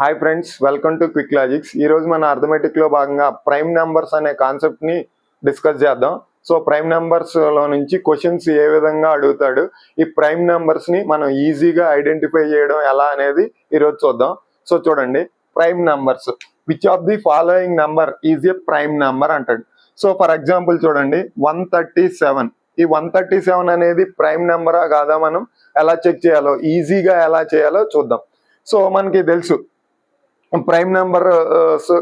Hi friends, welcome to quick logics. ఈ రోజు మన అర్థమెటిక్ లో భాగంగా ప్రైమ్ నెంబర్స్ అనే కాన్సెప్ట్ ని డిస్కస్ చేద్దాం. సో ప్రైమ్ నెంబర్స్ లో నుంచి క్వశ్చన్స్ ఏ విధంగా అడుగుతాడు, ఈ ప్రైమ్ నెంబర్స్ ని మనం ఈజీగా ఐడెంటిఫై చేయడం ఎలా అనేది ఈరోజు చూద్దాం. సో చూడండి, prime numbers, which of the following number is a prime number అంటాడు. సో ఫర్ ఎగ్జాంపుల్ చూడండి, 137. ఈ 137 అనేది ప్రైమ్ నెంబరా కాదా మనం ఎలా చెక్ చేయాలో, ఈజీగా ఎలా చేయాలో చూద్దాం. సో మనకి తెలుసు ప్రైమ్ నెంబర్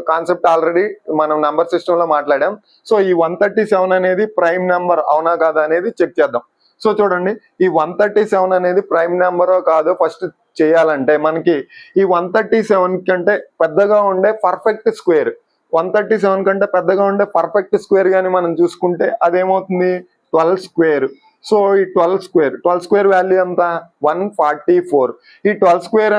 కాన్సెప్ట్ ఆల్రెడీ మనం నెంబర్ సిస్టమ్ లో మాట్లాడాం. సో ఈ 137 అనేది ప్రైమ్ నెంబర్ అవునా కాదా అనేది చెక్ చేద్దాం. సో చూడండి, ఈ 137 అనేది ప్రైమ్ నెంబరో కాదో ఫస్ట్ చేయాలంటే మనకి ఈ 137 కంటే పెద్దగా ఉండే పర్ఫెక్ట్ స్క్వేర్, 137 కంటే పెద్దగా ఉండే పర్ఫెక్ట్ స్క్వేర్ కానీ మనం చూసుకుంటే అదేమవుతుంది, 12 స్క్వేర్. సో ఈ 12 స్క్వేర్ వాల్యూ ఎంత, 144. ఈ 12 స్క్వేర్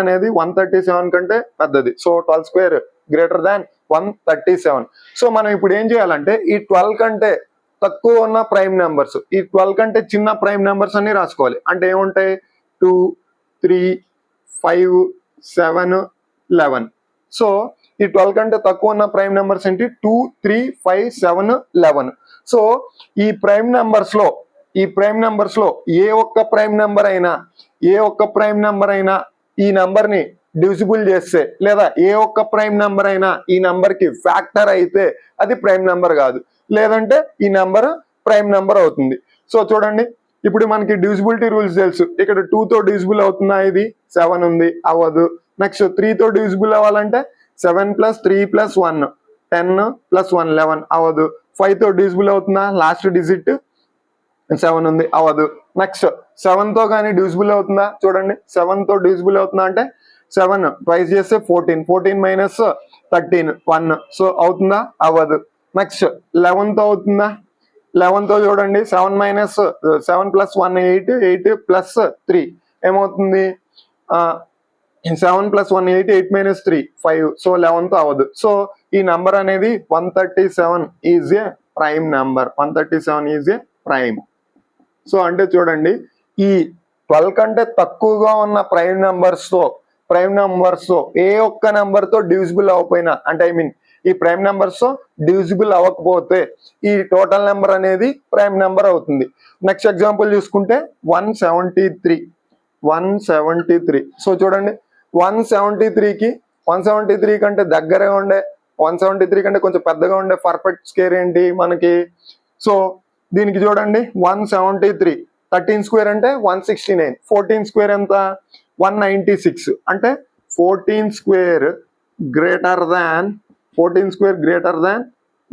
అనేది 137 కంటే పెద్దది. సో 12 స్క్వేర్ గ్రేటర్ దాన్ 137. సో మనం ఇప్పుడు ఏం చేయాలంటే ఈ 12 కంటే తక్కువ ఉన్న ప్రైమ్ నెంబర్స్, ఈ 12 కంటే చిన్న ప్రైమ్ నెంబర్స్ అన్ని రాసుకోవాలి. అంటే ఏముంటాయి, 2, 3, 5, 7, 11. సో ఈ 12 కంటే తక్కువ ఉన్న ప్రైమ్ నెంబర్స్ ఏంటి, 2, 3, 5, 7, 11. సో ఈ ప్రైమ్ నెంబర్స్ లో ఏ ఒక్క ప్రైమ్ నెంబర్ అయినా ఈ నంబర్ ని డివిజిబుల్ చేస్తే, లేదా ఏ ఒక్క ప్రైమ్ నెంబర్ అయినా ఈ నంబర్ కి ఫ్యాక్టర్ అయితే అది ప్రైమ్ నెంబర్ కాదు, లేదంటే ఈ నెంబర్ ప్రైమ్ నెంబర్ అవుతుంది. సో చూడండి, ఇప్పుడు మనకి డివిజిబిలిటీ రూల్స్ తెలుసు. ఇక్కడ 2 తో డివిజిబుల్ అవుతుందా, ఇది 7 ఉంది, అవ్వదు. నెక్స్ట్ 3 తో డివిజిబుల్ అవ్వాలంటే 7 + 3 + 1 10 + 1 11 అవ్వదు. 5 తో డివిజిబుల్ అవుతుందా, లాస్ట్ డిజిట్ 7 ఉంది, అవ్వదు. నెక్స్ట్ 7 తో కానీ డివిజిబుల్ అవుతుందా, చూడండి 7 తో డివిజిబుల్ అవుతుందా అంటే 7 ట్వైస్ చేస్తే 14, 14 - 13 1. సో అవుతుందా, అవ్వదు. నెక్స్ట్ 11 తో అవుతుందా, 11 తో చూడండి 7 + 1 8, 8 + 3 ఏమవుతుంది, 7 + 1 8, 8 - 3 5. సో 11 తో అవ్వదు. సో ఈ నంబర్ అనేది 137 is a prime number. 137 is a prime. So అంటే చూడండి, ఈ 12 కంటే తక్కువగా ఉన్న ప్రైమ్ నెంబర్స్ తో ఏ ఒక్క నెంబర్ తో డివిజిబుల్ అవ్వకపోయినా, అంటే ఈ ప్రైమ్ నెంబర్స్ తో డివిజిబుల్ అవ్వకపోతే ఈ టోటల్ నెంబర్ అనేది ప్రైమ్ నెంబర్ అవుతుంది. నెక్స్ట్ ఎగ్జాంపుల్ చూసుకుంటే 173. సో చూడండి, 173 కంటే దగ్గరగా ఉండే, 173 కంటే కొంచెం పెద్దగా ఉండే పర్ఫెక్ట్ స్క్వేర్ ఏంటి మనకి. సో దీనికి చూడండి, 173 13 స్క్వేర్ అంటే 169, 14 స్క్వేర్ ఎంత, 196. అంటే 14 స్క్వేర్ గ్రేటర్ దాన్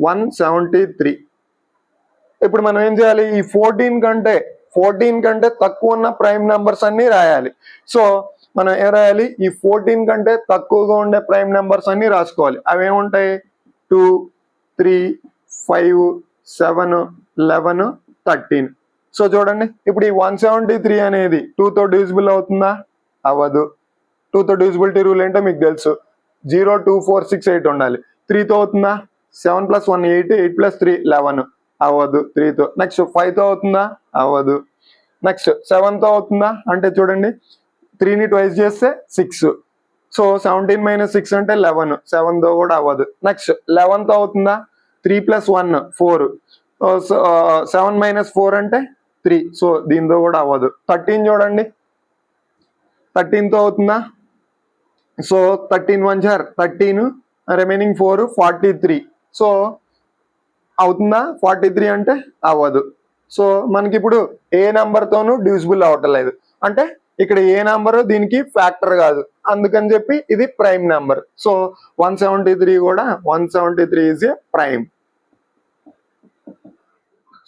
173. ఇప్పుడు మనం ఏం చేయాలి, ఈ 14 కంటే తక్కువ ఉన్న ప్రైమ్ నెంబర్స్ అన్ని రాయాలి. సో మనం ఏం రాయాలి, ఈ 14 కంటే తక్కువగా ఉండే ప్రైమ్ నెంబర్స్ అన్ని రాసుకోవాలి. అవి ఏముంటాయి, 2, 3, 5, 7, 11, 13. సో చూడండి, ఇప్పుడు ఈ 173 అనేది 2 తో డివిజిబుల్ అవుతుందా, అవ్వదు. 2 తో డివిజిబిలిటీ రూల్ ఏంటో మీకు తెలుసు, 0, 2, 4, 6, 8 ఉండాలి. 3 తో అవుతుందా, 7 + 1 8, 8 + 3 11 అవ్వదు 3 తో. నెక్స్ట్ 5 తో అవుతుందా, అవ్వదు. నెక్స్ట్ 7 తో అవుతుందా అంటే చూడండి, 3ని ట్వైస్ చేస్తే 6. సో 17 - 6 అంటే 11, 7 తో కూడా అవ్వదు. నెక్స్ట్ 11 తో అవుతుందా, 3 + 1 4. 7 - 4 అంటే 3. సో దీంతో కూడా అవ్వదు. 13 చూడండి, 13 తో అవుతుందా, సో 13 1 13, రిమైనింగ్ 4 43. సో అవుతుందా, 43 అంటే అవ్వదు. సో మనకి ఇప్పుడు ఏ నెంబర్ తోనూ డివిజిబుల్ అవ్వట్లేదు, అంటే ఇక్కడ ఏ నెంబర్ దీనికి ఫ్యాక్టర్ కాదు, అందుకని చెప్పి ఇది prime number. So 173 is a prime.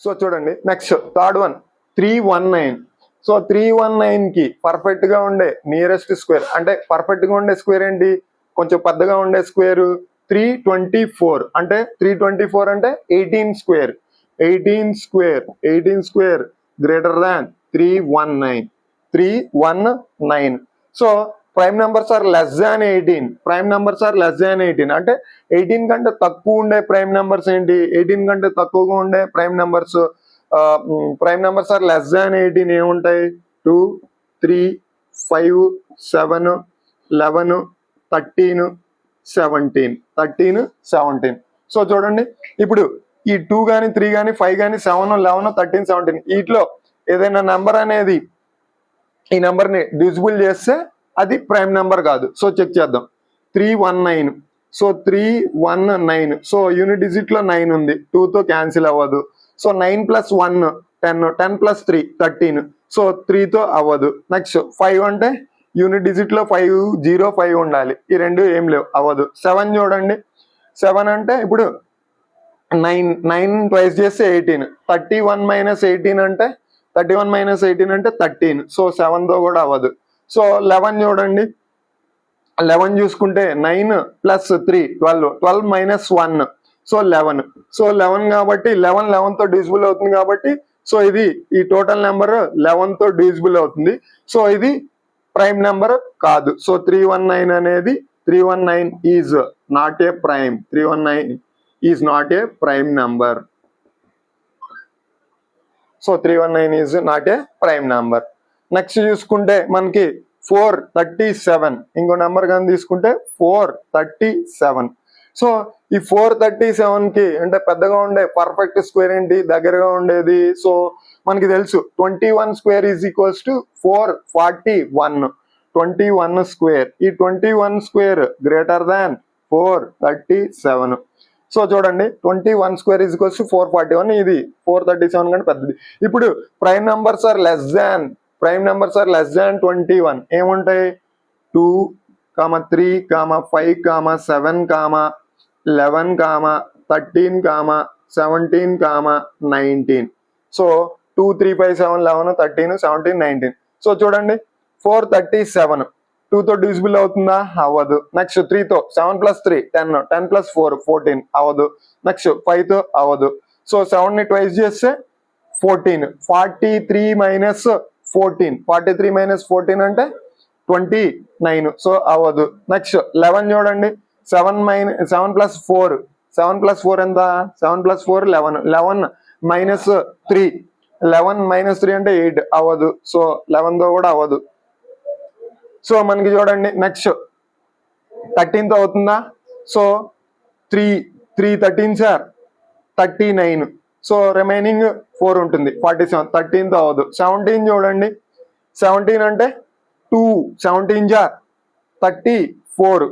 So చూడండి, నెక్స్ట్ థర్డ్ వన్ 319. సో 319 కి పర్ఫెక్ట్ గా ఉండే నియరెస్ట్ స్క్వేర్, అంటే పర్ఫెక్ట్ గా ఉండే స్క్వేర్ ఏంటి, కొంచెం పెద్దగా ఉండే స్క్వేర్ 324. అంటే 324 అంటే 18 square. 18 square greater than 319. So prime numbers are less than 18. అంటే 18 కంటే తక్కువ ఉండే ప్రైమ్ నెంబర్స్ ఏంటి, 18 కంటే తక్కువగా ఉండే prime numbers are less than 18 ఏముంటాయి, 2, 3, 5, 7, 11, 13, 17. సో చూడండి ఇప్పుడు ఈ 2 కానీ 3 కానీ 5 కానీ 7, 11, 13, 17 వీటిలో ఏదైనా నెంబర్ అనేది ఈ నెంబర్ని డివిజిబుల్ చేస్తే అది ప్రైమ్ నెంబర్ కాదు. సో చెక్ చేద్దాం. 319. సో 319. సో యూనిట్ డిజిట్లో 9 ఉంది, 2తో క్యాన్సిల్ అవ్వదు. సో 9 + 1 10, 10 + 3 13. సో 3తో అవ్వదు. నెక్స్ట్ 5 అంటే యూనిట్ డిజిట్లో 5, 0, 5 ఉండాలి. ఈ రెండు ఏం లేవు, అవ్వదు. 7 చూడండి. 7 అంటే ఇప్పుడు 9 ట్వైస్ చేస్తే 18. 31 - 18 అంటే 13. సో 7తో కూడా అవ్వదు. సో 11 చూడండి. 11 చూసుకుంటే 9 + 3 12, 12 - 1 సో 11. సో 11 కాబట్టి 11తో డివిజిబుల్ అవుతుంది కాబట్టి సో ఇది ఈ టోటల్ నెంబర్ 11తో డివిజిబుల్ అవుతుంది. సో ఇది ప్రైమ్ నెంబర్ కాదు. సో 319 అనేది 319 is not a prime. 319 is not a prime number. So 319 is not a prime number. Next చూసుకుంటే మనకి 437 ఇంకో నెంబర్ కానీ తీసుకుంటే 437. సో ఈ 437కి అంటే పెద్దగా ఉండే పర్ఫెక్ట్ స్క్వేర్ ఏంటి, దగ్గరగా ఉండేది. సో మనకి తెలుసు 21 square is equals to 441. 21 square. ఈ 21 స్క్వేర్ గ్రేటర్ దాన్ 437. సో చూడండి 21 స్క్వేర్ ఈజ్ ఈక్వల్స్ టు 441. ఇది 437 కంటే పెద్దది. ఇప్పుడు prime numbers are less than 21 ఏముంటాయి? 2, 3, 5, 7, 11, 13, 17, 19. సో 2, 3, 5, 7, 11, 13, 17, 19. సో చూడండి 437 2తో డివిజిబుల్ అవుతుందా? అవ్వదు. నెక్స్ట్ 3తో 7 + 3 10, 10 + 4 14 అవ్వదు. నెక్స్ట్ 5తో అవ్వదు. సో 7ని ట్వైస్ చేస్తే 14. 43 - 14. 43 - 14 అంటే 29. సో అవ్వదు. నెక్స్ట్ 11 చూడండి. 7 + 4 ఎంత? 7 + 4 11. 11 - 3 11 - 3 అంటే 8 అవ్వదు. సో 11తో కూడా అవ్వదు. సో మనకి చూడండి నెక్స్ట్ 13తో అవుతుందా? So 3 13 sir 39. సో రిమైనింగ్ 4 ఉంటుంది 47. 13తో అవ్వదు. 17 చూడండి. 17 అంటే 2 17 జార్ 34.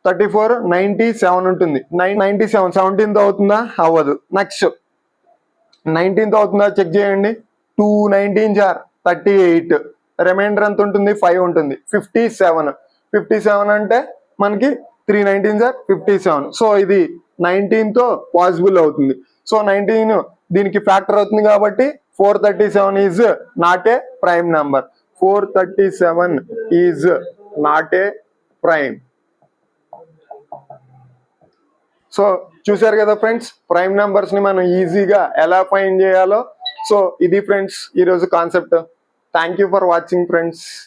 34 97 ఉంటుంది. 97 17తో అవుతుందా? అవ్వదు. నెక్స్ట్ 19తో అవుతుందా చెక్ చేయండి. 2 19 జార్ 38. రిమైండర్ ఎంత ఉంటుంది? 5 ఉంటుంది. 57. 57 అంటే మనకి 3 19 జార్ 57. సో ఇది 19తో పాసిబుల్ అవుతుంది. సో 19 దీనికి ఫ్యాక్టర్ అవుతుంది కాబట్టి 437 is not a prime number. 437 is not a prime. So చూసారు కదా ఫ్రెండ్స్, ప్రైమ్ నెంబర్స్ ని మనం ఈజీగా ఎలా ఫైండ్ చేయాలో. సో ఇది ఫ్రెండ్స్ ఈరోజు concept. Thank you for watching friends.